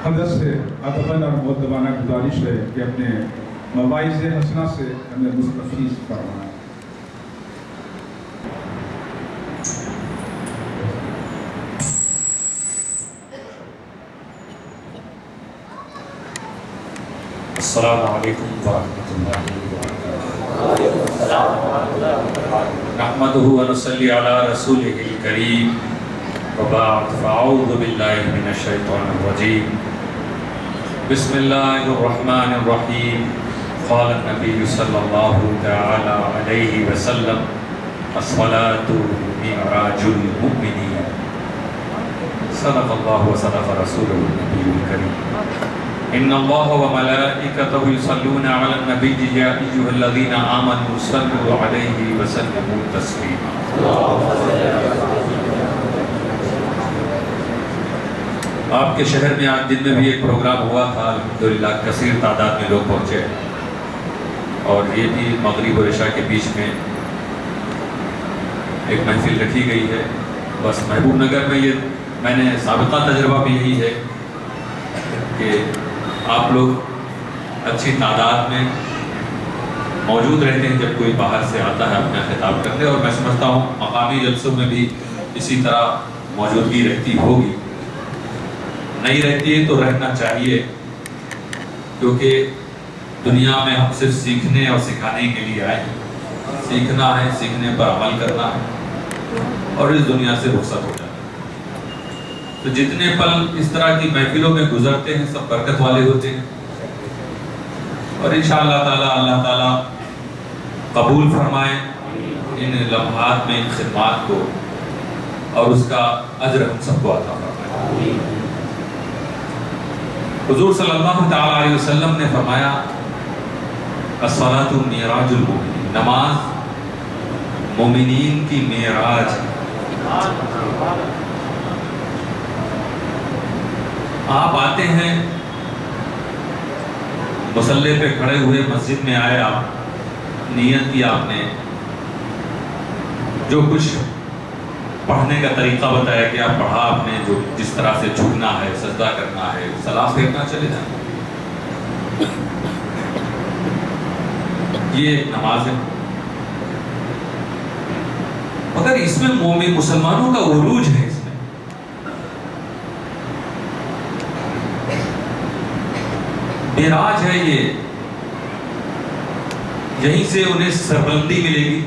حضرت سے ادباً اور مؤدبانہ گزارش ہے کہ اپنے مواعظ حسنہ سے ہمیں مستفیض فرمائیں۔ السلام علیکم ورحمۃ اللہ وبرکاتہ۔ نحمدہ ونصلی علی رسولہ الکریم، وبعد فاعوذ باللہ من الشیطان الرجیم، بسم اللہ الرحمن الرحیم۔ قال النبی صلی اللہ تعالی علیہ وسلم الصلاۃ معراج المؤمنین، صدق اللہ وصدق رسولہ النبی الکریم۔ ان اللہ وملائکتہ یصلون علی النبی یا ایھا الذین آمنوا صلوا علیہ وسلموا تسلیما۔ آپ کے شہر میں آج دن میں بھی ایک پروگرام ہوا تھا، الحمدللہ کثیر تعداد میں لوگ پہنچے، اور یہ بھی مغرب اور عشاء کے بیچ میں ایک محفل رکھی گئی ہے۔ بس محبوب نگر میں یہ میں نے سابقہ تجربہ بھی یہی ہے کہ آپ لوگ اچھی تعداد میں موجود رہتے ہیں جب کوئی باہر سے آتا ہے اپنا خطاب کرنے، اور میں سمجھتا ہوں مقامی جلسوں میں بھی اسی طرح موجودگی رہتی ہوگی۔ نہیں رہتی ہے تو رہنا چاہیے، کیونکہ دنیا میں ہم صرف سیکھنے اور سکھانے کے لیے آئے ہیں۔ سیکھنا ہے، سیکھنے پر عمل کرنا ہے، اور اس دنیا سے رخصت ہو جانا ہے۔ تو جتنے پل اس طرح کی محفلوں میں گزرتے ہیں سب برکت والے ہوتے ہیں، اور انشاءاللہ تعالی اللہ تعالی قبول فرمائے ان لمحات میں ان خدمات کو، اور اس کا اجر ہم سب کو عطا فرمائے۔ حضور صلی اللہ تعالی علیہ وسلم نے فرمایا الصلاۃ معراج المؤمنین، نماز مومنین کی معراج ہے۔ آپ آتے ہیں مصلی پہ کھڑے ہوئے، مسجد میں آئے، آپ نیت کی، آپ نے جو کچھ پڑھنے کا طریقہ بتایا کہ آپ پڑھا، آپ نے جو جس طرح سے جھکنا ہے، سجدہ کرنا ہے، سلام پھیرنا، چلے جائیں۔ یہ ایک نماز ہے، مگر اس میں مومن مسلمانوں کا عروج ہے۔ اس میں معراج ہے، یہیں سے انہیں سربلندی ملے گی۔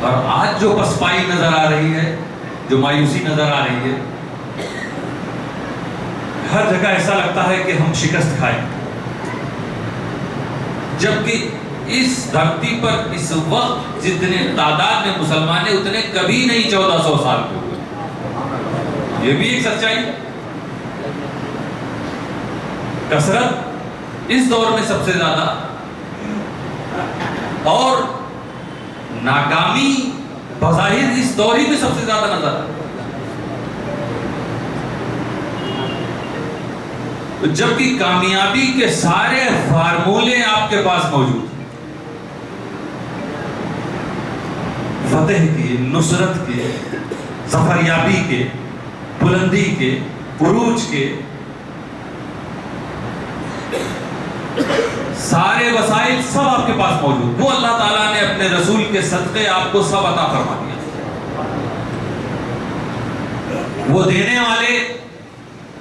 اور آج جو پسپائی نظر آ رہی ہے، جو مایوسی نظر آ رہی ہے، ہر جگہ ایسا لگتا ہے کہ ہم شکست کھائیں، جبکہ اس دھرتی پر اس وقت جتنے تعداد میں مسلمان ہیں اتنے کبھی نہیں 1400 سال کے ہوئے۔ یہ بھی ایک سچائی ہے۔ کثرت اس دور میں سب سے زیادہ، اور ناکامی بظاہر اس دور ہی میں سب سے زیادہ نظر آتی ہے، جبکہ کامیابی کے سارے فارمولے آپ کے پاس موجود ہیں، فتح کے، نصرت کے، ظفریابی کے، بلندی کے، عروج کے، سارے وسائل سب آپ کے پاس موجود۔ وہ اللہ تعالیٰ نے اپنے رسول کے صدقے آپ کو سب عطا فرما دیا۔ وہ دینے والے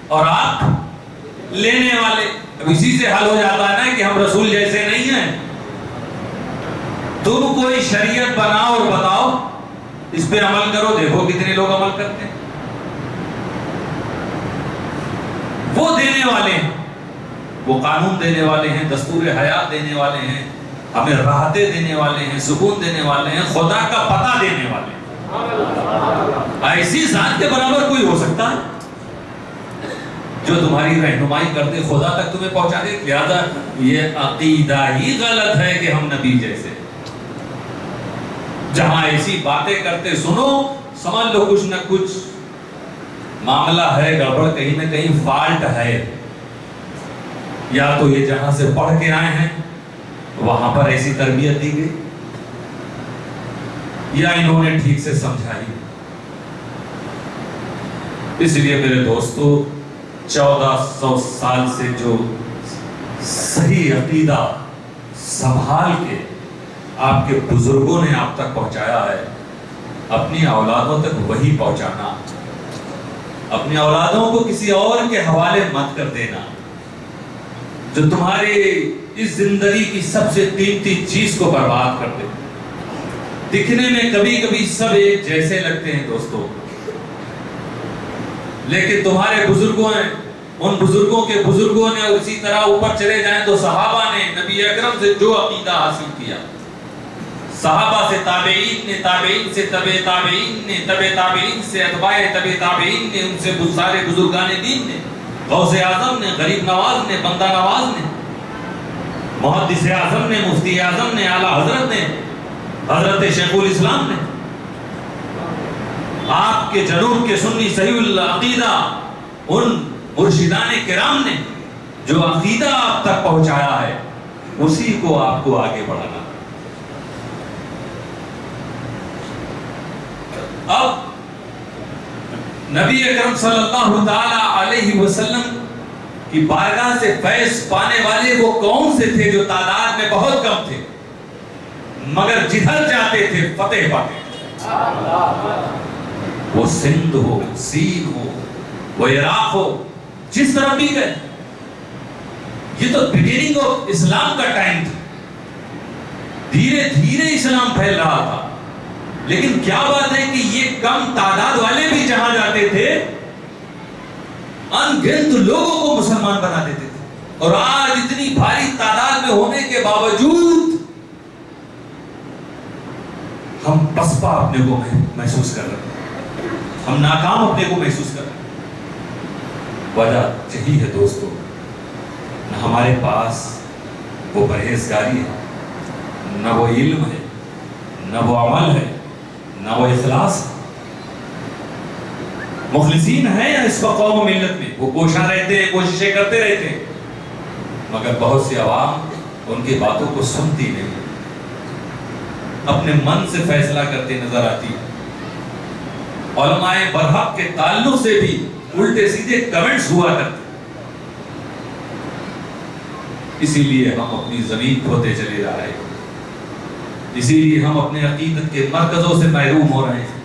اور آپ لینے والے، اب اسی سے حل ہو جاتا ہے نا کہ ہم رسول جیسے نہیں ہیں۔ تم کوئی شریعت بناؤ اور بتاؤ، اس پہ عمل کرو، دیکھو کتنے لوگ عمل کرتے ہیں۔ وہ دینے والے ہیں، وہ قانون دینے والے ہیں، دستور حیات دینے والے ہیں، ہمیں راحتیں دینے والے ہیں، سکون دینے والے ہیں، خدا کا پتہ دینے والے ہیں۔ ایسی ذات کے برابر کوئی ہو سکتا ہے جو تمہاری رہنمائی کرتے خدا تک تمہیں پہنچا دے؟ لہذا یہ عقیدہ ہی غلط ہے کہ ہم نبی جیسے، جہاں ایسی باتیں کرتے سنو سمجھ لو کچھ نہ کچھ معاملہ ہے، گڑبڑ، کہیں نہ کہیں فالٹ ہے۔ یا تو یہ جہاں سے پڑھ کے آئے ہیں وہاں پر ایسی تربیت دی گئی، یا انہوں نے ٹھیک سے سمجھائی۔ اس لیے میرے دوستو، 1400 سال سے جو صحیح عقیدہ سنبھال کے آپ کے بزرگوں نے آپ تک پہنچایا ہے، اپنی اولادوں تک وہی پہنچانا، اپنی اولادوں کو کسی اور کے حوالے مت کر دینا۔ جو تمہارے اس زندگی کی سب سے قیمتی چیز کو برباد کر دے۔ دکھنے میں کبھی کبھی سب ایک جیسے لگتے ہیں دوستو، لیکن تمہارے بزرگوں نے، ان بزرگوں کے بزرگوں نے اسی طرح اوپر چلے جائیں تو صحابہ نے نبی اکرم سے جو عقیدہ حاصل کیا، صحابہ سے تابعین نے، تابعین سے تبع تابعین نے، تبع تابعین سے اتباع تبع تابعین نے، ان سے سارے بزرگان دین نے، غوث اعظم نے، غریب نواز نے، بندہ نواز نے، محدث اعظم نے، مفتی اعظم نے، اعلیٰ حضرت نے، حضرت شیخ الاسلام نے، آپ کے جنوب کے سنی صحیح العقیدہ ان مرشدان کرام نے جو عقیدہ آپ تک پہنچایا ہے، اسی کو آپ کو آگے بڑھانا۔ اب نبی اکرم صلی اللہ تعالی علیہ وسلم کی بارگاہ سے فیض پانے والے وہ کون سے تھے جو تعداد میں بہت کم تھے، مگر جدھر جاتے تھے فتح پاتے؟ وہ سندھ ہو، سین ہو، وہ عراق ہو، جس طرح بھی گئے۔ یہ تو بگننگ آف اسلام کا ٹائم تھا، دھیرے دھیرے اسلام پھیل رہا تھا، لیکن کیا بات ہے کہ یہ کم تعداد والے بھی جہاں جاتے تھے ان گنت لوگوں کو مسلمان بنا دیتے تھے، اور آج اتنی بھاری تعداد میں ہونے کے باوجود ہم پسپا اپنے کو محسوس کر رہے ہیں، ہم ناکام اپنے کو محسوس کر رہے ہیں۔ وجہ یہی ہے دوستو، نہ ہمارے پاس وہ پرہیزگاری ہے، نہ وہ علم ہے، نہ وہ عمل ہے، نہ وہ اخلاص ہے۔ مخلصین ہیں اس وقت قوم و ملت میں، وہ کوشاں رہتے ہیں، کوششیں کرتے رہتے ہیں، مگر بہت سی عوام ان کی باتوں کو سنتی نہیں، اپنے من سے فیصلہ کرتے نظر آتی ہے۔ علماء برحق کے تعلق سے بھی الٹے سیدھے کمنٹس ہوا کرتے، اسی لیے ہم اپنی زمین کھوتے چلے جا رہے ہیں، اسی لیے ہم اپنے عقیدت کے مرکزوں سے محروم ہو رہے ہیں،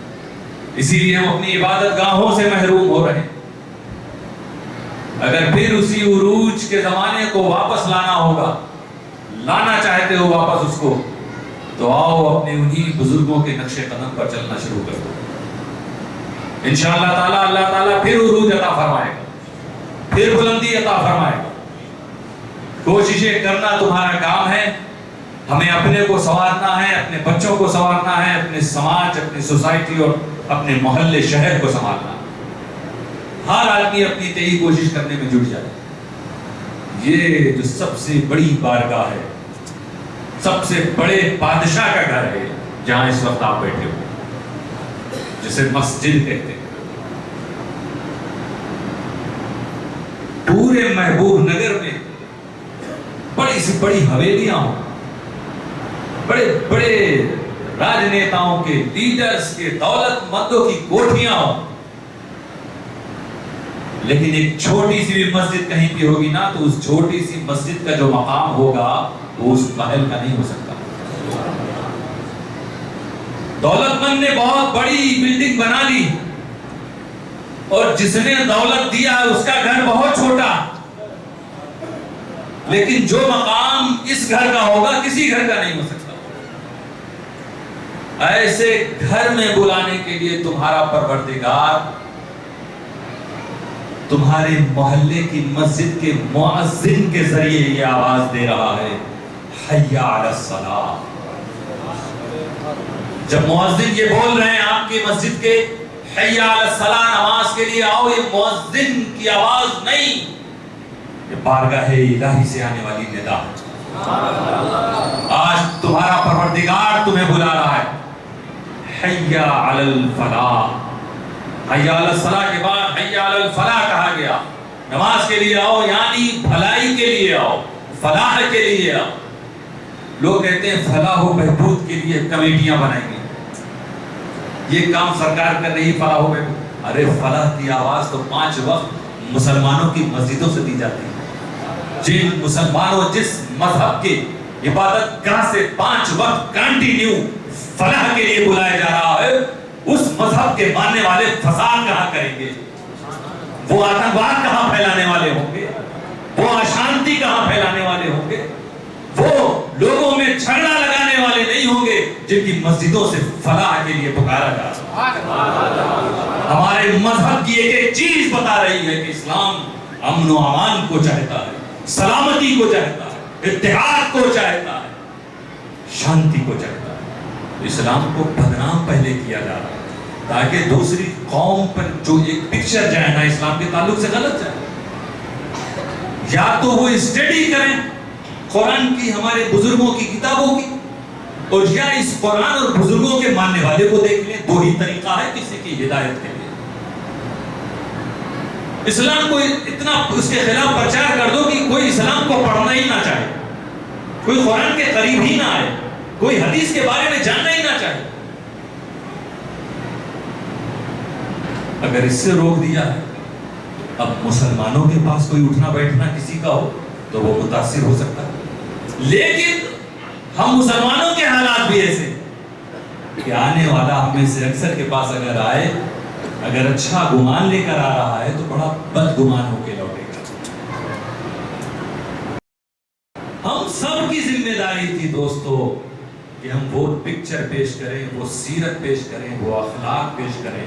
اسی لیے ہم اپنی عبادت گاہوں سے محروم ہو رہے ہیں۔ اگر پھر اسی عروج کے زمانے کو واپس لانا ہوگا، لانا چاہتے ہو واپس اس کو، تو آؤ اپنے انہی بزرگوں کے نقش قدم پر چلنا شروع کر دو۔ انشاءاللہ تعالی اللہ تعالیٰ پھر عروج عطا فرمائے گا، پھر بلندی عطا فرمائے گا۔ کوششیں کرنا تمہارا کام ہے، ہمیں اپنے کو سنوارنا ہے، اپنے بچوں کو سنوارنا ہے، اپنے سماج، اپنی سوسائٹی اور اپنے محلے شہر کو سنبھالنا ہے۔ ہر آدمی اپنی تہی کوشش کرنے میں جٹ جائے۔ یہ جو سب سے بڑی بارگاہ ہے، سب سے بڑے بادشاہ کا گھر ہے جہاں اس وقت آپ بیٹھے ہو، جسے مسجد کہتے ہیں۔ پورے محبوب نگر میں بڑی سی بڑی حویلیاں ہوں، بڑے بڑے راجنیتاؤں کے، لیڈرز کے، دولت مندوں کی کوٹھیاں ہوں، لیکن ایک چھوٹی سی بھی مسجد کہیں پہ ہوگی نا تو اس چھوٹی سی مسجد کا جو مقام ہوگا وہ اس محل کا نہیں ہو سکتا۔ دولت مند نے بہت بڑی بلڈنگ بنا لی اور جس نے دولت دیا اس کا گھر بہت چھوٹا، لیکن جو مقام اس گھر کا ہوگا کسی گھر کا نہیں ہو سکتا۔ ایسے گھر میں بلانے کے لیے تمہارا پروردگار تمہارے محلے کی مسجد کے مؤذن کے ذریعے یہ آواز دے رہا ہے، حی علی الصلاۃ۔ جب مؤذن یہ بول رہے ہیں آپ کی مسجد کے، حی علی الصلاۃ، نماز کے لیے آؤ، یہ مؤذن کی آواز نہیں، یہ بارگاہ الہی سے آنے والی ندا ہے۔ آج تمہارا پروردگار تمہیں بلا رہا ہے، حی علی الفلاح۔ حی علی الصلاۃ کے بعد حی علی الفلاح کہا گیا، نماز کے لیے آؤ، یعنی بھلائی کے لیے آؤ، فلاح کے لیے آؤ۔ لوگ کہتے ہیں فلاح و بہبود کے لیے کمیٹیاں بنائیں گے، یہ کام سرکار کر رہی، فلاح و بہبود۔ ارے فلاح کی آواز تو 5 وقت مسلمانوں کی مسجدوں سے دی جاتی ہے. جن مسلمانوں جس مذہب کے عبادت گاہ سے 5 وقت کنٹینیو فلاح کے لیے بلایا جا رہا ہے, اس مذہب کے ماننے والے فساد کہاں کریں گے؟ وہ آتنکواد کہاں پھیلانے والے ہوں گے؟ وہ اشانتی کہاں پھیلانے والے ہوں گے؟ وہ لوگوں میں جھگڑا لگانے والے نہیں ہوں گے جن کی مسجدوں سے فلاح کے لیے پکارا جا رہا ہے. ہمارے مذہب کی ایک ایک چیز بتا رہی ہے کہ اسلام امن و امان کو چاہتا ہے, سلامتی کو چاہتا ہے, اتحاد کو چاہتا ہے, شانتی کو چاہتا ہے. اسلام کو بدنام پہلے کیا جا رہا ہے تاکہ دوسری قوم پر جو ایک پکچر جائے نا اسلام کے تعلق سے غلط جائے. یا تو وہ اسٹڈی کریں قرآن کی, ہمارے بزرگوں کی کتابوں کی, اور یا اس قرآن اور بزرگوں کے ماننے والے کو دیکھ لیں. دو ہی طریقہ ہے کسی کی ہدایت کے لیے. اسلام کو اتنا اس کے خلاف پرچار کر دو کہ کوئی اسلام کو پڑھنا ہی نہ چاہے, کوئی قرآن کے قریب ہی نہ آئے, کوئی حدیث کے بارے میں جاننا ہی نہ چاہے. اگر اس سے روک دیا ہے, اب مسلمانوں کے پاس کوئی اٹھنا بیٹھنا کسی کا ہو تو وہ متاثر ہو سکتا ہے. لیکن ہم مسلمانوں کے حالات بھی ایسے کہ آنے والا ہمیں سے اکثر کے پاس اگر آئے, اگر اچھا گمان لے کر آ رہا ہے تو بڑا بد گمان ہو کے لوٹے گا. ہم سب کی ذمہ داری تھی دوستو کہ ہم وہ پکچر پیش کریں, وہ سیرت پیش کریں, وہ اخلاق پیش کریں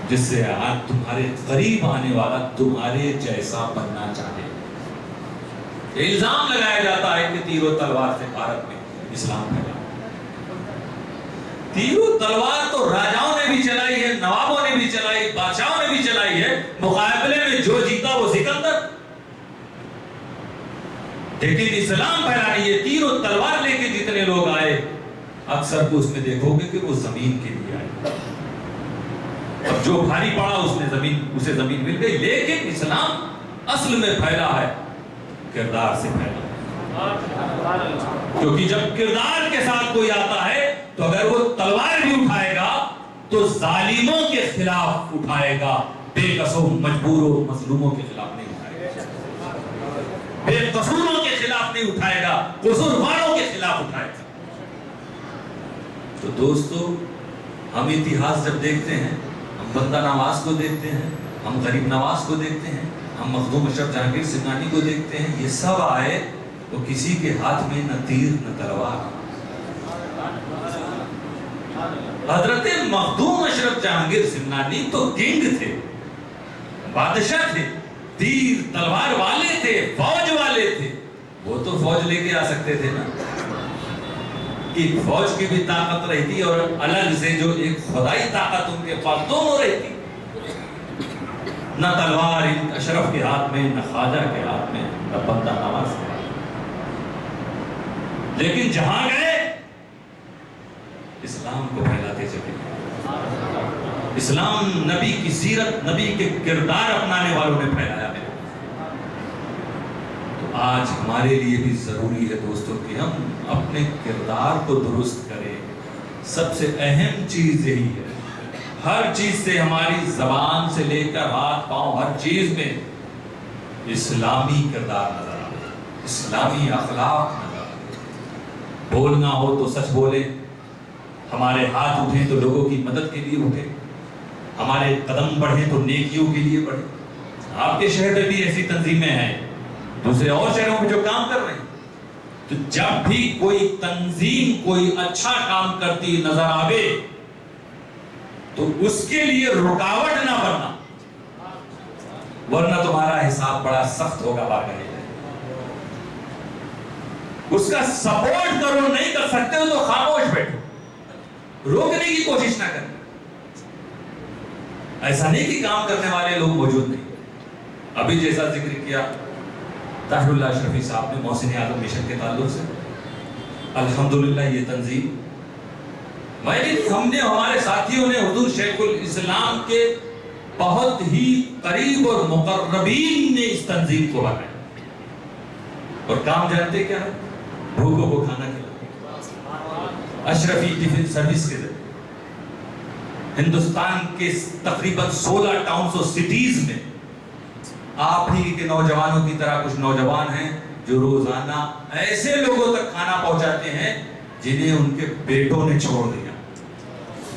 جس سے آج تمہارے قریب آنے والا تمہارے جیسا بننا چاہے. الزام لگایا جاتا ہے کہ تیر و تلوار سے بھارت میں اسلام پھیلا. تیر و تلوار تو راجاؤں نے بھی چلائی ہے, نوابوں نے بھی چلائی, بادشاہوں نے بھی چلائی ہے. مقابلے میں جو جیتا وہ سکندر. لیکن اسلام پھیلانی ہے, تیر و تلوار لے کے جتنے لوگ آئے اکثر تو اس میں دیکھو گے کہ وہ زمین کے لیے آئے. اب جو بھاری پڑا اسے زمین مل گئی. لیکن اسلام اصل میں پھیلا ہے کردار سے پھیلا. کیونکہ جب کردار کے ساتھ کوئی آتا ہے تو اگر وہ تلوار بھی اٹھائے گا تو ظالموں کے خلاف اٹھائے گا, بے قصور مجبوروں مظلوموں کے خلاف نہیں اٹھائے گا, بے قصوروں کے خلاف نہیں اٹھائے گا, قصورواروں کے خلاف اٹھائے گا. تو دوستو ہم اتہاس جب دیکھتے ہیں, ہم بندہ نواز کو دیکھتے ہیں, ہم غریب نواز کو دیکھتے ہیں, ہم مخدوم اشرف جہانگیر سنانی کو دیکھتے ہیں, یہ سب آئے تو کسی کے ہاتھ میں نہ تیر نہ تلوار. حضرت مخدوم اشرف جہانگیر سنانی تو کنگ تھے, بادشاہ تھے, تیر تلوار والے تھے, فوج والے تھے. وہ تو فوج لے کے آ سکتے تھے نا, ایک فوج کی بھی طاقت رہتی اور الگ سے جو ایک خدائی طاقت ان کے پاس دونوں رہتی. نہ تلوار اشرف کے ہاتھ میں, نہ خواجہ کے ہاتھ میں, نہ بندہ نواز کے ہاتھ میں. لیکن جہاں گئے اسلام کو پھیلاتے چلے. اسلام نبی کی سیرت, نبی کے کردار اپنانے والوں نے پھیلایا ہے. تو آج ہمارے لیے بھی ضروری ہے دوستوں کہ ہم اپنے کردار کو درست کریں. سب سے اہم چیز یہی ہے. ہر چیز سے, ہماری زبان سے لے کر ہاتھ پاؤں, ہر چیز میں اسلامی کردار نظر آئے, اسلامی اخلاق نظر آئے. بولنا ہو تو سچ بولے, ہمارے ہاتھ اٹھیں تو لوگوں کی مدد کے لیے اٹھیں, ہمارے قدم بڑھیں تو نیکیوں کے لیے بڑھیں. آپ کے شہر میں بھی ایسی تنظیمیں ہیں, دوسرے اور شہروں میں جو کام کر رہے ہیں. تو جب بھی کوئی تنظیم کوئی اچھا کام کرتی نظر آوے تو اس کے لیے رکاوٹ نہ بننا, ورنہ تمہارا حساب بڑا سخت ہوگا. واقعی اس کا سپورٹ کرو, نہیں کر سکتے ہو تو خاموش بیٹھو, روکنے کی کوشش نہ کرنا. ایسا نہیں کہ کام کرنے والے لوگ موجود نہیں. ابھی جیسا ذکر کیا طاہر اللہ اشرفی صاحب نے محسن اعظم مشن کے تعلق سے, الحمدللہ یہ تنظیم ہم نے, ہمارے ساتھیوں نے حضور شیخ الاسلام کے بہت ہی قریب اور مقربین نے اس تنظیم کو بنایا. اور کام جانتے کیا ہے؟ بھوکوں کو کھانا کھلانا. اشرفی ٹفن سروس کے ذریعے ہندوستان کے تقریباً 16 ٹاؤنز اور سٹیز میں آپ ہی کے نوجوانوں کی طرح کچھ نوجوان ہیں جو روزانہ ایسے لوگوں تک کھانا پہنچاتے ہیں جنہیں ان کے بیٹوں نے چھوڑ دیا.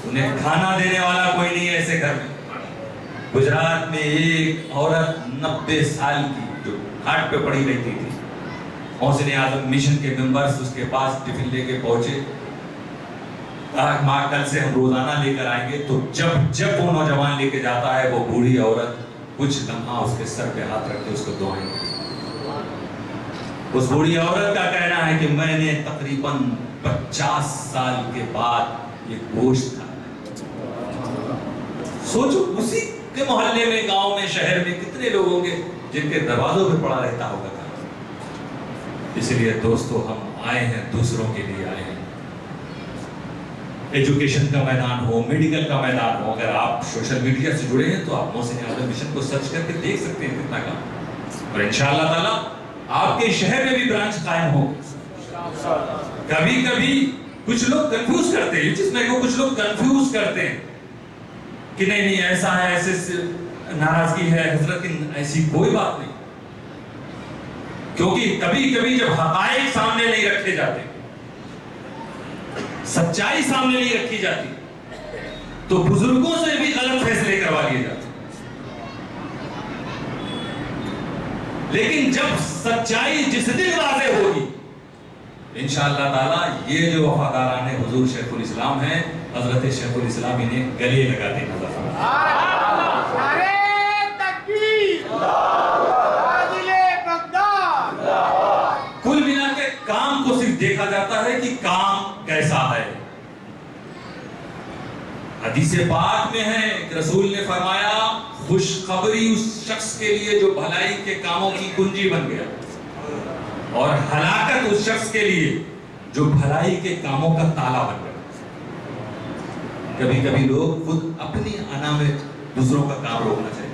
انہیں کھانا دینے والا کوئی نہیں ہے ایسے گھر میں. گجرات میں ایک عورت 90 سال کی جو کھاٹ پہ پڑی رہتی تھی, حوصلے اعظم مشن کے ممبرز اس کے پاس ٹفن لے کے پہنچے, کہا ماں کل سے ہم روزانہ لے کر آئیں گے. تو جب وہ نوجوان لے کے جاتا ہے, وہ بوڑھی عورت کچھ لمحہ اس کے سر پہ ہاتھ رکھ کے اس کو دعائیں دیتی. اس بوڑھی عورت کا کہنا ہے کہ میں نے تقریباً 50 سال کے بعد یہ گوشت کھایا. سوچو اسی کے محلے میں, گاؤں میں, شہر میں کتنے لوگ ہوں گے جن کے دروازوں پہ پڑا رہتا ہوگا کھانا. اس لیے دوستو ہم آئے ہیں, دوسروں کے لیے آئے ہیں. ایجوکیشن کا میدان ہو, میڈیکل کا میدان ہو, اگر آپ سوشل میڈیا سے جڑے ہیں تو آپ محسن اعظم مشن کو سرچ کر کے دیکھ سکتے ہیں کتنا کام. اور انشاءاللہ تعالیٰ آپ کے شہر میں بھی برانچ قائم ہو. کبھی کبھی کچھ لوگ کنفیوز کرتے ہیں, جس میں کو کچھ لوگ کنفیوز کرتے ہیں کہ نہیں ایسا ہے, ایسے ناراضگی ہے. حضرت ایسی کوئی بات نہیں, کیونکہ کبھی کبھی جب حقائق سامنے نہیں رکھے جاتے, سچائی سامنے نہیں رکھی جاتی, تو بزرگوں سے بھی غلط فیصلے کروا لیے جاتے. لیکن جب سچائی جس دن واضح ہوگی, انشاءاللہ تعالی یہ جو وفاداران حضور شیخ الاسلام ہیں, حضرت شیخ الاسلام انہیں گلے لگاتے نظر آئیں. کل ملا کے کام کو صرف دیکھا جاتا ہے کہ کام کیسا ہے. حدیث پاک میں ہے کہ رسول نے فرمایا خوشخبری اس شخص کے لیے جو بھلائی کے کاموں کی کنجی بن گیا, اور ہلاکت اس شخص کے لیے جو بھلائی کے کاموں کا تالا بن گیا. کبھی کبھی لوگ خود اپنی انا میں دوسروں کا کام روکنا چاہتے ہیں.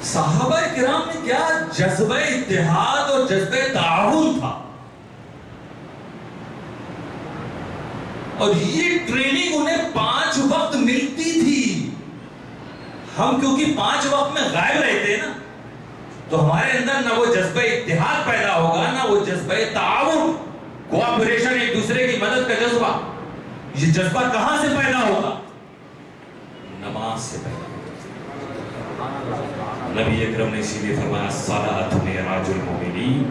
صحابہ کرام میں کیا جذبہ اتحاد اور جذبہ تعاون تھا, اور یہ ٹریننگ انہیں 5 وقت ملتی تھی. ہم کیونکہ 5 وقت میں غائب رہتے ہیں نا, تو ہمارے اندر نہ وہ جذبہ اتحاد پیدا ہوگا, نہ وہ جذبہ تعاون, کوآپریشن, ایک دوسرے کی مدد کا جذبہ. یہ جذبہ کہاں سے پیدا ہوگا؟ نماز سے پیدا ہوگا. نبی اکرم نے اسی لیے فرمایا الصلاۃ معراج المومنین.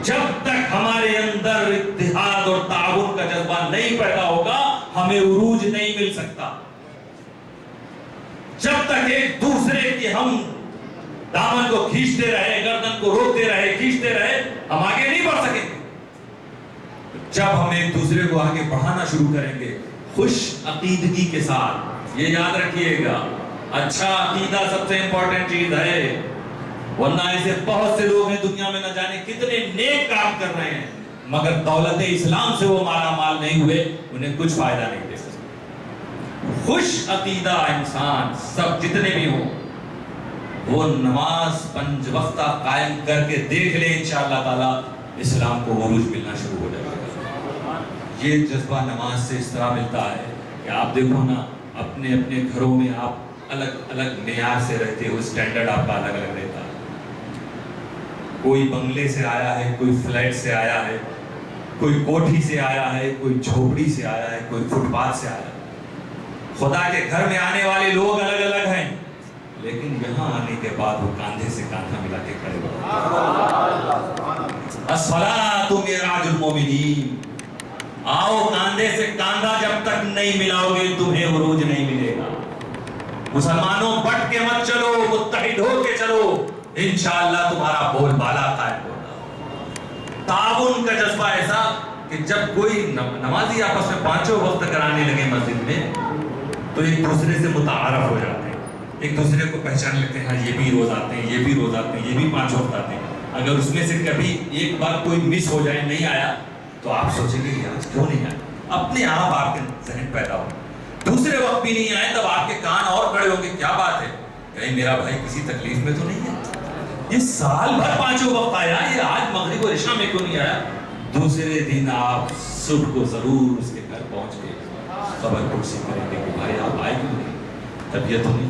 جب تک ہمارے اندر اتحاد اور تعاون کا جذبہ نہیں پیدا ہوگا, ہمیں عروج نہیں مل سکتا. جب تک ایک دوسرے کی ہم دامن کو کھینچتے رہے, گردن کو روکتے رہے, کھینچتے رہے, ہم آگے نہیں بڑھ سکیں گے. جب ہم ایک دوسرے کو آگے بڑھانا شروع کریں گے خوش عقیدگی کے ساتھ, یہ یاد رکھیے گا, اچھا عقیدہ سب سے امپورٹنٹ چیز ہے. ورنہ ایسے بہت سے لوگ ہیں دنیا میں, نہ جانے کتنے نیک کام کر رہے ہیں, مگر دولت اسلام سے وہ مالا مال نہیں ہوئے, انہیں کچھ فائدہ نہیں دے سکتے. خوش عقیدہ انسان سب جتنے بھی ہوں, وہ نماز 5 وقتہ قائم کر کے دیکھ لیں, انشاءاللہ تعالی اسلام کو عروج ملنا شروع ہو جائے گا. یہ جذبہ نماز سے اس طرح ملتا ہے کہ آپ دیکھو نا, اپنے اپنے گھروں میں آپ الگ الگ معیار سے رہتے ہو, اسٹینڈرڈ آپ کا الگ الگ رہتا ہے. کوئی بنگلے سے آیا ہے, کوئی فلیٹ سے آیا ہے, کوئی کوٹھی سے آیا ہے, کوئی جھوپڑی سے آیا ہے, کوئی فٹ پاتھ سے آیا ہے. خدا کے گھر میں آنے والے لوگ الگ الگ ہیں, لیکن یہاں آنے کے بعد وہ کاندھے سے کاندھا ملا کے کھڑے ہوئے. الصلاۃ معراج المومنین. آؤ کاندھے سے کاندھا جب تک نہیں ملاؤ گے تمہیں عروج نہیں ملے گا. مسلمانوں بٹ کے مت چلو, متحد ہو کے چلو, انشاءاللہ تمہارا بول بالا قائم ہوگا. تعاون کا جذبہ ایسا کہ جب کوئی نمازی آپس میں 5 وقت کرانے لگے مسجد میں, تو ایک دوسرے سے متعارف ہو جاتے ہیں, ایک دوسرے کو پہچان لیتے ہیں. ہاں یہ بھی روز آتے ہیں, یہ بھی روز آتے ہیں, یہ بھی 5 وقت آتے ہیں. اگر اس میں سے کبھی ایک بار کوئی مس ہو جائے, نہیں آیا, تو آپ سوچیں گے کہ آج کیوں نہیں آیا. اپنے آپ کے ذہن پیدا ہو. دوسرے وقت بھی نہیں آئے, تب آپ کے کان اور کھڑے ہوں گے, کیا بات ہے, کہیں میرا بھائی کسی تکلیف میں تو نہیں ہے. یہ سال بھر 5 وقت آیا, یہ آج مغرب اور عشاء میں کیوں نہیں آیا. دوسرے دن آپ صبح کو ضرور اس کے گھر پہنچ کے خبر پرسی کریں گے کہ بھائی آپ آئے کیوں نہیں, طبیعت تو نہیں.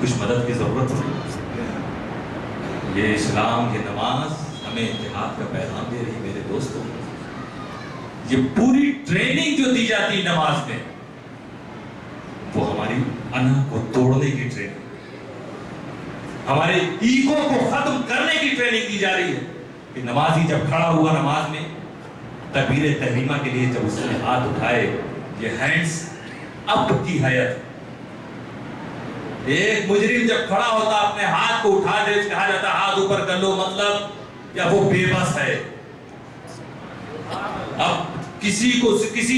کچھ مدد کی ضرورت نہیں. یہ اسلام، یہ نماز ہمیں اتحاد کا پیغام دے رہی میرے دوستوں. یہ پوری ٹریننگ جو دی جاتی نماز میں وہ ہماری انا کو توڑنے کی ٹریننگ، ہمارے ایگو کو ختم کرنے کی ٹریننگ دی جا رہی ہے. کہ نمازی جب کھڑا ہوا نماز میں تکبیر تحریمہ کے لیے، جب اس نے ہاتھ اٹھائے، یہ ہینڈز اپ کی حیت. ایک مجرم جب کھڑا ہوتا اپنے ہاتھ کو اٹھا دے، کہا جاتا ہاتھ اوپر کر لو، مطلب یا وہ بے بس ہے. اب کسی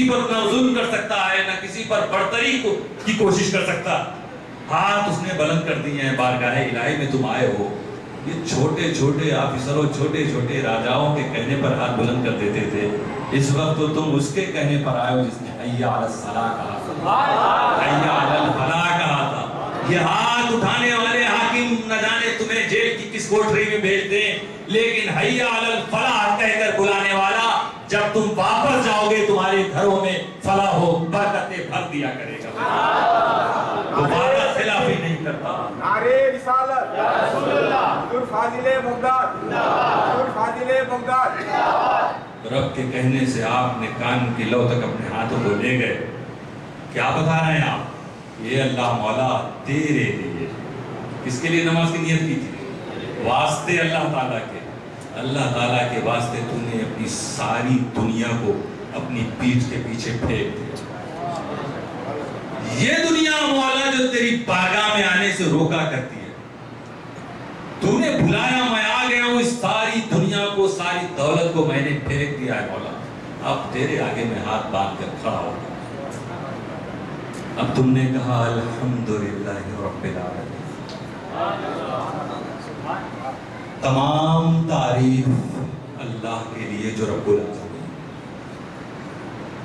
پر نہ ظلم کر سکتا ہے، نہ کسی پر برتری کی کوشش کر سکتا. ہاتھ اس نے بلند کر دیے ہیں. بارگاہ الہی میں تم آئے ہو. یہ چھوٹے چھوٹے آفیسروں، چھوٹے چھوٹے راجاؤں کے کہنے پر ہاتھ بلند کر دیتے تھے. اس وقت تو تم اس کے کہنے پر آئے ہو جس نے حی علی الصلاۃ کہا تھا، حی علی الفلاح کہا تھا. یہ ہاتھ اٹھانے والے حاکم نہ جانے تمہیں جیل کی کس کوٹری میں بھیج دیں، لیکن حی علی الفلاح کہہ کر بلانے والا جب تم واپس جاؤ گے تمہارے گھروں میں فلاح و برکتیں بھر دیا کرے گا. دوبارہ خلافی نہیں کرتا. نعرے رسالت یا رسول اللہ، حضور فاضل بغداد، حضور فاضل بغداد. رب کے کہنے سے آپ نے کان کی لو تک اپنے ہاتھوں کو لے گئے. کیا بتا رہے ہیں آپ؟ یہ اللہ مولا تیرے لیے. کس کے لیے نماز کی نیت کی تھی؟ واسطے اللہ تعالیٰ کے. اللہ تعالیٰ کے واسطے تو نے اپنی ساری دنیا کو اپنی پیٹھ کے پیچھے پھینک دیا. یہ دنیا مولا جو تیری بارگاہ میں آنے سے روکا کرتی ہے، تو نے بلایا میں آ گیا ہوں. اس ساری دنیا کو، ساری دولت کو میں نے پھینک دیا ہے مولا. اب تیرے آگے میں ہاتھ باندھ کر کھڑا ہو گیا. اب تم نے کہا الحمدللہ رب العالمین. تمام تعریف اللہ کے لیے جو رب العالمین،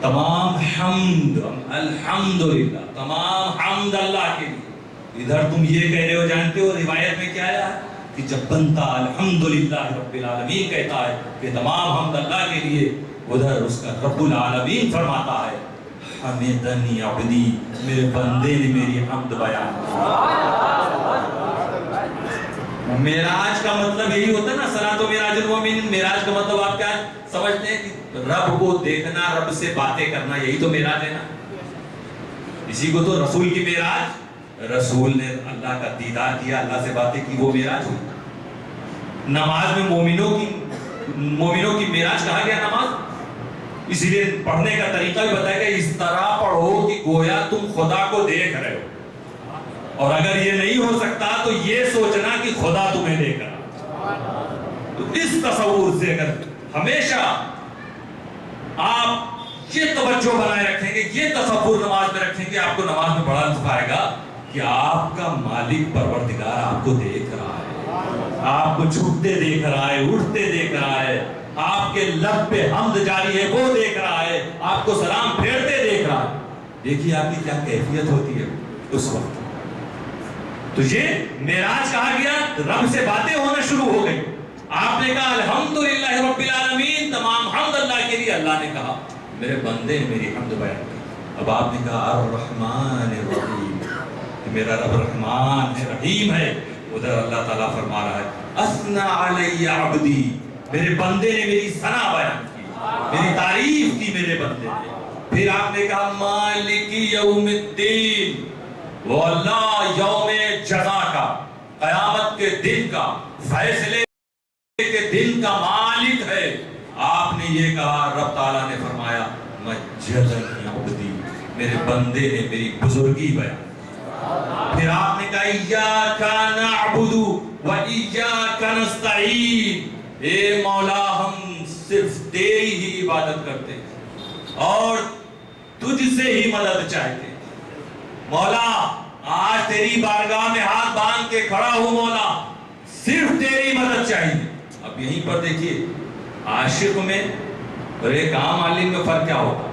تمام حمد الحمدللہ، تمام حمد اللہ کے لیے. ادھر تم یہ کہہ رہے ہو، جانتے ہو روایت میں کیا ہے کہ جب بندہ الحمدللہ رب العالمین کہتا ہے کہ تمام حمد اللہ کے لیے، ادھر اس کا رب العالمین فرماتا ہے حمدنی عبدی، میرے بندے نے میری حمد بیان کی. معراج کا مطلب یہی ہوتا ہے نا، صلاۃ و معراج المومنین. معراج کا مطلب آپ کیا سمجھتے ہیں کہ رب کو دیکھنا، رب سے باتیں کرنا، یہی تو معراج ہے نا. اسی کو تو رسول کی معراج، رسول نے اللہ کا دیدار کیا، اللہ سے باتیں کی، وہ معراج ہوئی. نماز میں مومنوں کی معراج کہا گیا نماز. اسی لیے پڑھنے کا طریقہ بھی بتایا گیا، اس طرح پڑھو کہ گویا تم خدا کو دیکھ رہے ہو. اور اگر یہ نہیں ہو سکتا تو یہ سوچنا کہ خدا تمہیں دیکھ رہا. تو اس تصور سے اگر ہمیشہ آپ یہ توجہ بنائے رکھیں گے، یہ تصور نماز میں رکھیں گے، آپ کو نماز میں بڑا لطف آئے گا کہ آپ کا مالک پروردگار آپ کو دیکھ رہا ہے، آپ کو چھوٹتے دیکھ رہا ہے، اٹھتے دیکھ رہا ہے، آپ کے لب پہ حمد جاری ہے وہ دیکھ رہا ہے، آپ کو سلام پھیرتے دیکھ رہا ہے. دیکھیے آپ کی کیا کیفیت ہوتی ہے اس وقت. تو یہ معراج کہا گیا، رب سے باتیں ہونا شروع ہو گئی. آپ نے کہا الحمدللہ رب العالمین، تمام حمد اللہ کے لیے. اللہ نے کہا میرے بندے نے میری حمد بیان کی. اب آپ نے کہا الرحمن الرحیم، کہ میرا رب رحمان ہے، رحیم ہے. ادھر اللہ تعالیٰ فرما رہا ہے اثنا علی عبدی، میرے بندے نے میری ثنا بیان کی، میری تعریف کی میرے بندے نے. پھر آپ نے کہا مالک یوم الدین، وہ اللہ یوم جزا کا، قیامت کے دن کا، فیصلے کے دن کا مالک ہے. آپ نے یہ کہا، رب تعالیٰ نے فرمایا مجدنی عبدی، میرے بندے نے میری بزرگی بیان کی. پھر آپ نے کہا ایاک نعبد و ایاک نستعین، اے مولا ہم صرف تیری ہی عبادت کرتے ہیں اور تجھ سے ہی مدد چاہتے ہیں. مولا آج تیری بارگاہ میں ہاتھ باندھ کے کھڑا ہوں، مولا صرف تیری مدد چاہیے. اب یہیں پر دیکھیے عاشق میں اور ایک عام عالم میں فرق کیا ہوگا.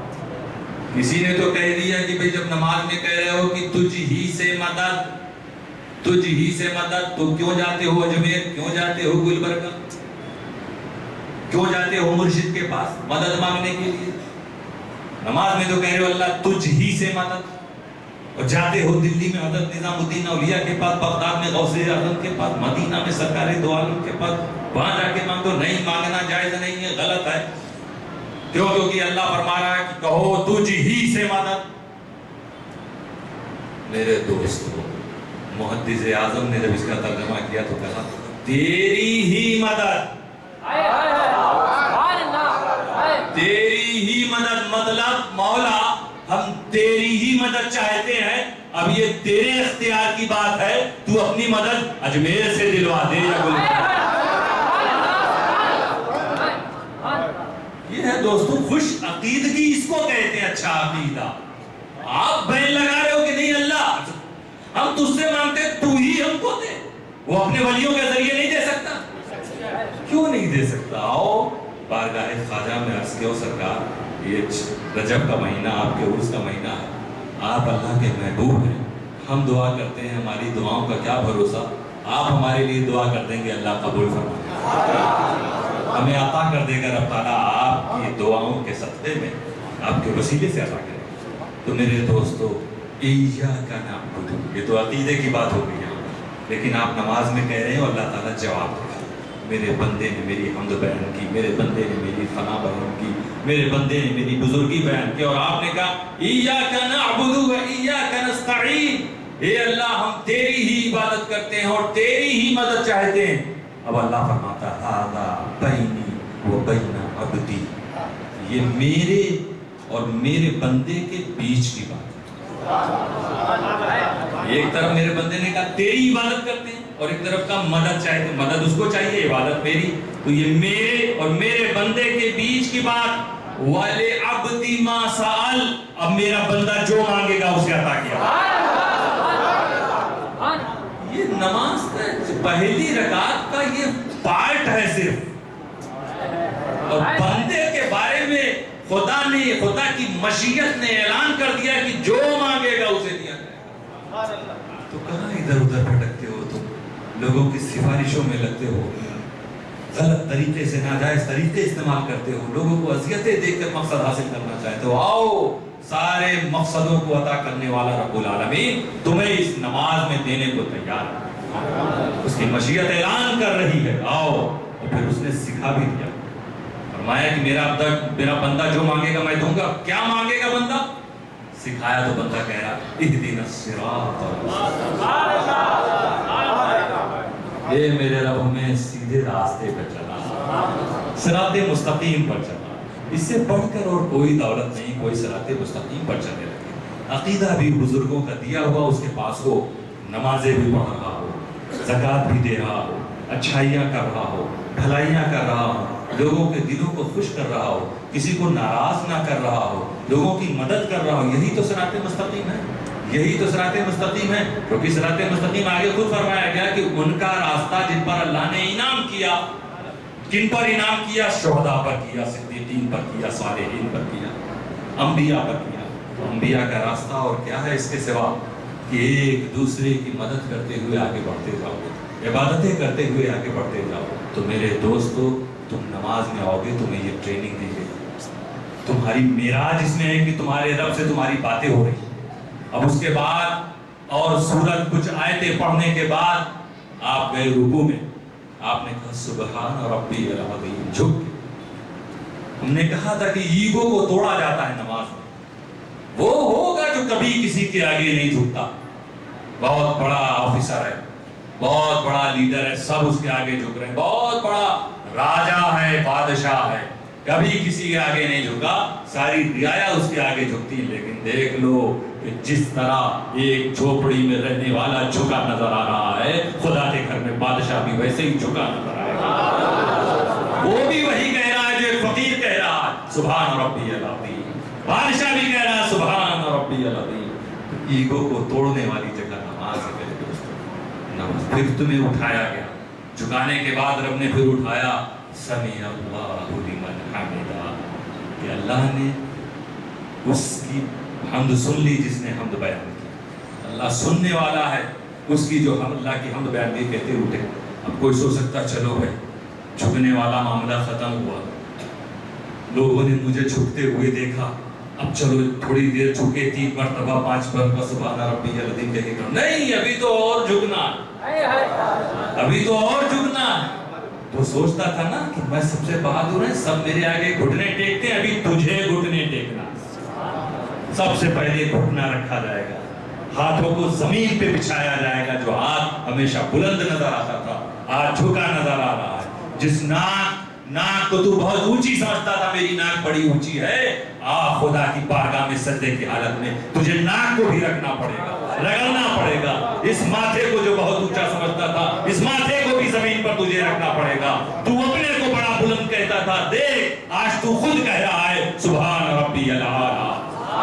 کسی نے تو کہہ دیا کہ بھئی جب نماز میں کہہ رہے ہو کہ تجھ ہی سے مدد، تجھ ہی سے مدد، تو کیوں جاتے ہو اجمیر، کیوں جاتے ہو گلبرگہ، کیوں جاتے ہو مرشد کے پاس مدد مانگنے کے لیے؟ نماز میں تو کہہ رہے ہو اللہ تجھ ہی سے مدد. اور جاتے ہو دلی میں حضرت نظام اولیاء کے پاس، بغداد میں غوث اعظم کے پاس، مدینہ میں سرکار دو عالم کے پاس، وہاں جا کے مانگو. نہیں مانگنا جائز نہیں ہے، غلط ہے. کیوں؟ کیونکہ اللہ فرما رہا ہے کہ کہو تجھ ہی سے مدد. میرے دوستو، محدث اعظم نے جب اس کا ترجمہ کیا تو کہا تیری ہی مدد، تیری ہی مدد. مطلب مولا ہم تیری ہی مدد چاہتے ہیں. اب یہ تیرے اختیار کی بات ہے، تو اپنی مدد اجمیر سے دلوا دے یا یہ ہے دوستو خوش عقیدگی، اس کو کہتے ہیں اچھا عقیدہ. آپ بین لگا رہے ہو کہ نہیں اللہ ہم تجھ سے مانگتے تو ہی ہم کو دے. وہ اپنے ولیوں کے ذریعے نہیں دے سکتا؟ کیوں نہیں دے سکتا؟ آؤ بارگاہ خواجہ میں عرض کیا سرکار، یہ رجب کا مہینہ آپ کے عرس کا مہینہ ہے، آپ اللہ کے محبوب ہیں، ہم دعا کرتے ہیں، ہماری دعاؤں کا کیا بھروسہ، آپ ہمارے لیے دعا کر دیں گے اللہ قبول فرمائے، ہمیں عطا کر دے گا رب تعالیٰ آپ کی دعاؤں کے صدقے میں، آپ کے وسیلے سے عطا کرے. تو میرے دوستو ایاک نعبد، یہ تو عقیدے کی بات ہو گئی ہے، لیکن آپ نماز میں کہہ رہے ہیں اور اللہ تعالیٰ جواب دے گا. میرے بندے نے میری حمد بیان کی، میرے بندے نے میری ثنا بیان کی، میرے بندے نے میری بزرگی بیان کی، اور آپ نے کہا ایاک نعبد و ایاک نستعین، اے اللہ ہم تیری ہی عبادت کرتے ہیں اور تیری ہی مدد چاہتے ہیں. اب اللہ فرماتا ہے ھذا بینی و بین عبدی، یہ میرے اور میرے بندے کے بیچ کی بات ہے. ایک طرف میرے بندے نے کہا تیری عبادت کرتے ہیں اور ایک طرف کا مدد چاہتے ہیں، مدد اس کو چاہیے، عبادت میری. تو یہ میرے اور میرے بندے کے بیچ کی بات. وَلِعَبْدِ مَا سَأَلَ، اب میرا بندہ جو مانگے گا اسے عطا کیا. یہ نماز کا پہلی رکعت کا یہ پارٹ ہے صرف، اور بندے کے بارے میں خدا کی مشیت نے اعلان کر دیا کہ جو مانگے گا اسے دیا جائے گا. تو کہاں ادھر ادھر بھٹکتے ہو تم، لوگوں کی سفارشوں میں لگتے ہو، غلط طریقے سے ناجائز طریقے استعمال کرتے ہو، لوگوں کو اذیتیں دے کر مقصد حاصل کرنا چاہتے ہو. آؤ سارے مقصدوں کو عطا کرنے والا رب العالمین تمہیں اس نماز میں دینے کو تیار ہے، اس کی مشیت اعلان کر رہی ہے. آؤ. اور پھر اس نے سکھا بھی دیا، فرمایا کہ میرا بندہ جو مانگے گا میں دوں گا. کیا مانگے گا بندہ؟ سکھایا تو بندہ کہہ رہا اہدنا الصراط المستقیم، اے میرے رب ہمیں سیدھے راستے پر چلا، صراط مستقیم پر چلا. اس سے بڑھ کر اور کوئی دولت نہیں، کوئی صراط مستقیم پر چلنے لگے. عقیدہ بھی بزرگوں کا دیا ہوا اس کے پاس ہو، نمازیں بھی پڑھ رہا ہو، زکوٰۃ بھی دے رہا ہو، اچھائیاں کر رہا ہو، بھلائیاں کر رہا ہو، لوگوں کے دلوں کو خوش کر رہا ہو، کسی کو ناراض نہ کر رہا ہو، لوگوں کی مدد کر رہا ہو. یہی تو صراط مستقیم ہے، یہی تو صراط مستقیم ہے. کیونکہ صراط مستقیم آگے خود فرمایا گیا کہ ان کا راستہ جن پر اللہ نے انعام کیا. کن پر انعام کیا؟ شہداء پر کیا، صدیقین پر کیا، صالحین پر کیا، انبیاء پر کیا. انبیاء کا راستہ اور کیا ہے اس کے سوا کہ ایک دوسرے کی مدد کرتے ہوئے آگے بڑھتے جاؤ، عبادتیں کرتے ہوئے آگے بڑھتے جاؤ. تو میرے دوستو تم نماز میں آؤ گے، تمہیں یہ ٹریننگ دی گئی، تمہاری معراج اس میں ہے کہ تمہارے رب سے تمہاری باتیں ہو رہی. اب اس کے بعد اور سورت کچھ آیتیں پڑھنے کے بعد آپ گئے رکوع میں، آپ نے کہا سبحان ربی العظیم، جھک. ہم نے کہا تھا کہ ایگو کو توڑا جاتا ہے نماز میں. وہ ہوگا جو کبھی کسی کے آگے نہیں جھکتا، بہت بڑا آفیسر ہے، بہت بڑا لیڈر ہے، سب اس کے آگے جھک رہے ہیں، بہت بڑا راجا ہے، بادشاہ ہے، کبھی کسی کے آگے نہیں جھکا، ساری رعایا اس کے آگے جھکتی. لیکن دیکھ لو کہ جس طرح ایک جھوپڑی میں رہنے والا جھکا نظر آ رہا ہے، خدا کے گھر میں بادشاہ بھی ویسے ہی جھکا نظر آئے گا. وہ بھی وہی کہہ رہا ہے جو ایک فقیر کہہ رہا ہے سبحان ربی العظیم، بادشاہ بھی کہہ رہا ہے سبحان ربی العظیم. ایگو کو توڑنے والی جگہ نماز ہے میرے دوستو. نماز پھر تمہیں اٹھایا گیا، جھکانے کے بعد رب نے پھر اٹھایا، سمیع اللہ لمن حمدہ، کہ اللہ نے اس کی حمد سن لی جس نے حمد بیان کی. اللہ سننے والا ہے اس کی جو اللہ کی حمد بیان کی کہتے اٹھے. اب کوئی سوچ سکتا چلو بھائی جھکنے والا معاملہ ختم ہوا، لوگوں نے مجھے جھکتے ہوئے دیکھا، اب چلو تھوڑی دیر جھکے 3 مرتبہ 5 مرتبہ سبحان ربی العظیم کہہ کے کرو. نہیں, ابھی تو اور جھکنا, ابھی تو اور جھکنا. تو سوچتا تھا نا کہ میں سب سے بہادر ہے, سب میرے آگے گھٹنے ٹیکتے ہیں, ابھی تجھے گھٹنے ٹیکنا. سب سے پہلے گھٹنا رکھا جائے گا, ہاتھوں کو زمین پہ بچھایا جائے گا. جو ہاتھ ہمیشہ بلند نظر آتا تھا آج جھکا نظر آ رہا ہے. جس ناک کو تو بہت اونچی سمجھتا تھا, میری ناک بڑی اونچی ہے, خدا کی بارگاہ میں سجدے کی حالت میں تجھے ناک کو بھی رکھنا پڑے گا, رگڑنا پڑے گا. اس ماتھے کو جو بہت اونچا سمجھتا تھا, اس ماتھے کو بھی زمین پر تجھے رکھنا پڑے گا. تو اپنے کو بڑا بلند کہتا تھا, دیکھ آج تو خود کہہ رہا ہے سبحان ربی الاعلی,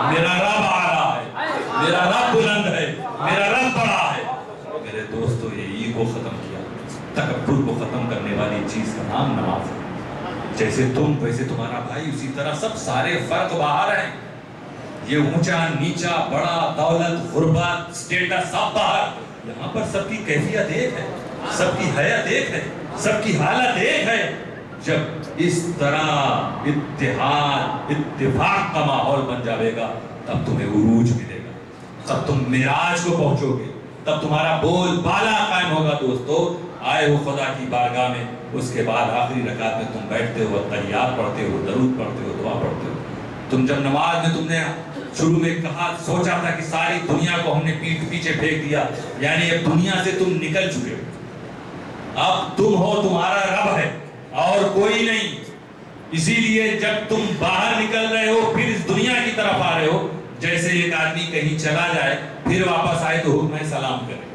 میرا رب آ رہا ہے, میرا رب بلند ہے, میرا رب بڑا ہے. میرے دوستو, یہ ایگو ختم کیا, تکبر کو ختم کرنے والی چیز کا نام نماز ہے. جیسے تم ویسے تمہارا بھائی, اسی طرح سب سارے فرق باہر ہیں. یہ اونچا نیچا, بڑا دولت غربت سٹیٹس سب باہر. یہاں پر سب کی کیفیت ایک ہے, سب کی حیت ایک ہے, سب کی حالت ایک ہے. جب اس طرح اتحاد اتفاق کا ماحول بن جاوے گا تب تمہیں عروج ملے گا, تب تم معراج کو پہنچو گے, تب تمہارا بول بالا قائم ہوگا. دوستو, آئے ہو خدا کی بارگاہ میں, اس کے بعد آخری رکعت میں تم بیٹھتے ہو, تحیات پڑھتے ہو, درود پڑھتے ہو, دعا پڑھتے ہو. تم جب نماز میں تم نے شروع میں کہا, سوچا تھا کہ ساری دنیا کو ہم نے پیٹھ پیچھے پھینک دیا, یعنی اب دنیا سے تم نکل چکے ہو, اب تم ہو, تمہارا رب ہے اور کوئی نہیں. اسی لیے جب تم باہر نکل رہے ہو پھر اس دنیا کی طرف آ رہے ہو, جیسے ایک آدمی کہیں چلا جائے پھر واپس آئے تو حکم ہے سلام کرے.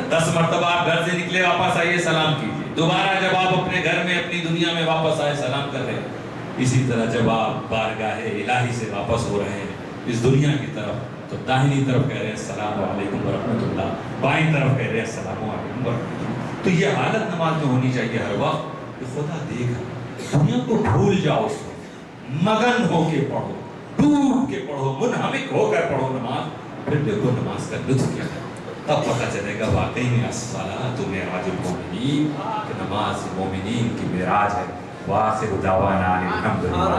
10 مرتبہ آپ گھر سے نکلے, واپس آئیے سلام کیجیے. دوبارہ جب آپ اپنے گھر میں اپنی دنیا میں واپس آئے سلام کر رہے ہیں. اسی طرح جب آپ بارگاہ الہی سے واپس ہو رہے ہیں اس دنیا کی طرف, تو داہنی طرف کہہ رہے ہیں السلام علیکم ورحمۃ اللہ, بائیں طرف کہہ رہے ہیں السلام علیکم ورحمۃ اللہ. تو یہ حالت نماز میں ہونی چاہیے ہر وقت کہ خدا دیکھ, دنیا کو بھول جاؤ, مگن ہو کے پڑھو, ڈوب کے پڑھو, منہمک ہو کر پڑھو نماز. پھر دیکھو نماز کا لطف کیا ہے, تب پتہ چلے گا واقعی میں الصلاۃ معراج المومنین, کہ نماز مومنین کی معراج ہے. وآخر دعوانا الحمدللہ.